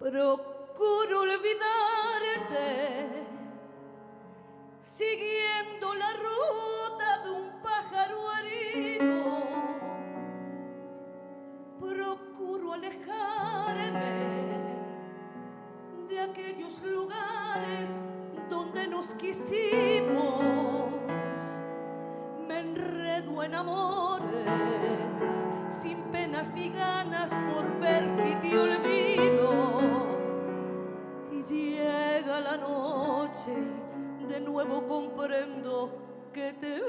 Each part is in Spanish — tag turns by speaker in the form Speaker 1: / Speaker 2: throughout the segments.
Speaker 1: Procuro olvidarte, siguiendo la ruta de un pájaro herido. Procuro alejarme de aquellos lugares donde nos quisimos. Me enredo en amores sin penas ni ganas por ver si te olvido. Y llega la noche, de nuevo comprendo que te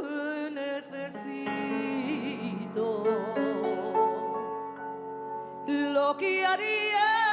Speaker 1: necesito. Lo que haría